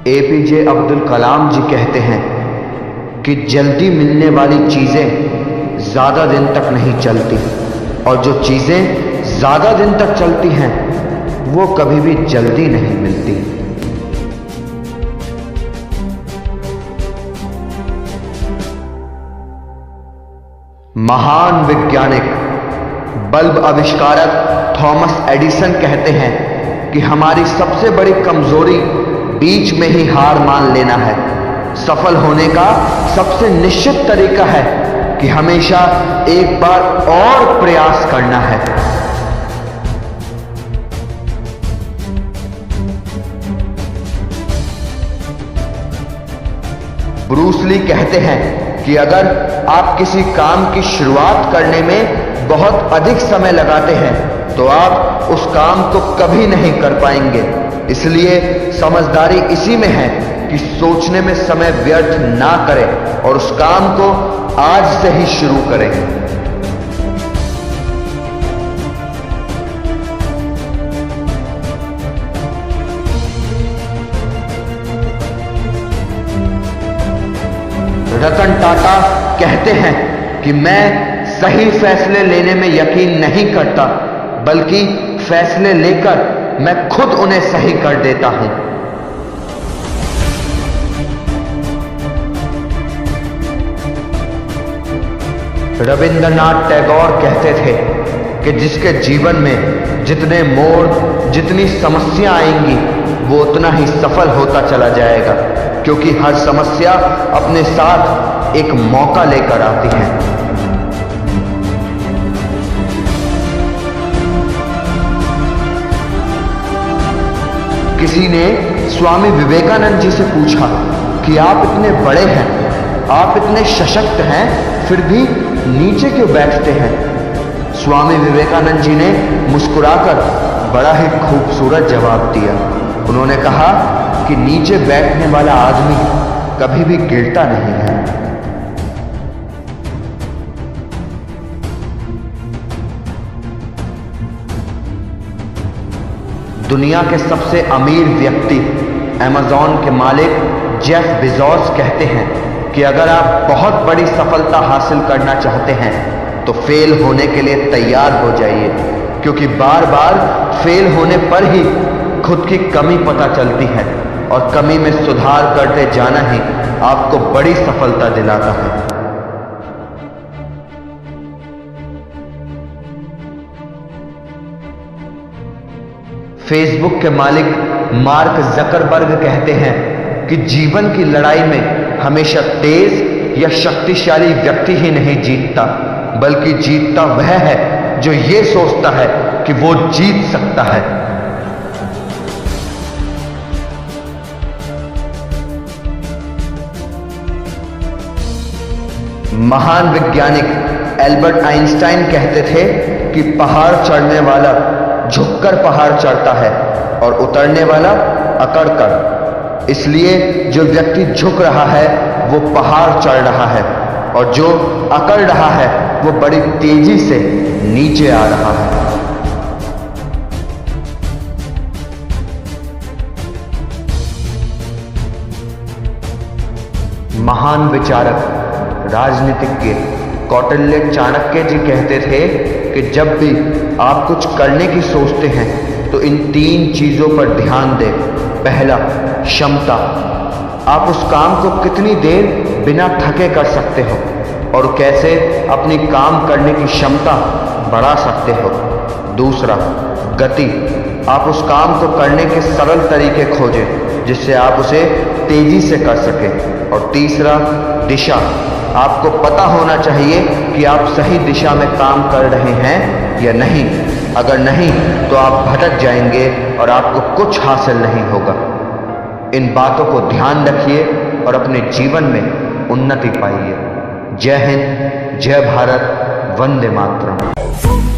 APJ Abdul Kalam जी कहते हैं कि जल्दी मिलने वाली चीज़ें ज़्यादा दिन तक नहीं चलती और जो चीज़ें ज़्यादा दिन तक चलती हैं वो कभी भी जल्दी नहीं मिलती। महान वैज्ञानिक बल्ब आविष्कारक थॉमस एडिसन कहते हैं कि हमारी सबसे बड़ी कमजोरी बीच में ही हार मान लेना है। सफल होने का सबसे निश्चित तरीका है कि हमेशा एक बार और प्रयास करना है। ब्रूस ली कहते हैं कि अगर आप किसी काम की शुरुआत करने में बहुत अधिक समय लगाते हैं तो आप उस काम को कभी नहीं कर पाएंगे। इसलिए समझदारी इसी में है कि सोचने में समय व्यर्थ ना करें और उस काम को आज से ही शुरू करें। रतन टाटा कहते हैं कि मैं सही फैसले लेने में यकीन नहीं करता, बल्कि फैसले लेकर मैं खुद उन्हें सही कर देता हूं। रविंद्रनाथ टैगोर कहते थे कि जिसके जीवन में जितने मोड़, जितनी समस्या आएंगी वो उतना ही सफल होता चला जाएगा, क्योंकि हर समस्या अपने साथ एक मौका लेकर आती है। किसी ने स्वामी विवेकानंद जी से पूछा कि आप इतने बड़े हैं, आप इतने सशक्त हैं, फिर भी नीचे क्यों बैठते हैं? स्वामी विवेकानंद जी ने मुस्कुराकर बड़ा ही खूबसूरत जवाब दिया। उन्होंने कहा कि नीचे बैठने वाला आदमी कभी भी गिरता नहीं है। दुनिया के सबसे अमीर व्यक्ति अमेज़न के मालिक जेफ बेजोस कहते हैं कि अगर आप बहुत बड़ी सफलता हासिल करना चाहते हैं तो फेल होने के लिए तैयार हो जाइए, क्योंकि बार बार फेल होने पर ही खुद की कमी पता चलती है और कमी में सुधार करते जाना ही आपको बड़ी सफलता दिलाता है। फेसबुक के मालिक मार्क जकरबर्ग कहते हैं कि जीवन की लड़ाई में हमेशा तेज या शक्तिशाली व्यक्ति ही नहीं जीतता, बल्कि जीतता वह है जो ये सोचता है कि वो जीत सकता है। महान वैज्ञानिक एल्बर्ट आइंस्टाइन कहते थे कि पहाड़ चढ़ने वाला झुककर पहाड़ चढ़ता है और उतरने वाला अकड़कर। इसलिए जो व्यक्ति झुक रहा है वो पहाड़ चढ़ रहा है और जो अकड़ रहा है वो बड़ी तेजी से नीचे आ रहा है। महान विचारक राजनीतिज्ञ कौटिल्य चाणक्य जी कहते थे कि जब भी आप कुछ करने की सोचते हैं तो इन 3 चीजों पर ध्यान दें। पहला, क्षमता। आप उस काम को कितनी देर बिना थके कर सकते हो और कैसे अपनी काम करने की क्षमता बढ़ा सकते हो। दूसरा, गति। आप उस काम को करने के सरल तरीके खोजें जिससे आप उसे तेजी से कर सकें। और तीसरा, दिशा। आपको पता होना चाहिए कि आप सही दिशा में काम कर रहे हैं या नहीं। अगर नहीं तो आप भटक जाएंगे और आपको कुछ हासिल नहीं होगा। इन बातों को ध्यान रखिए और अपने जीवन में उन्नति पाइए। जय हिंद, जय भारत, वंदे मातरम।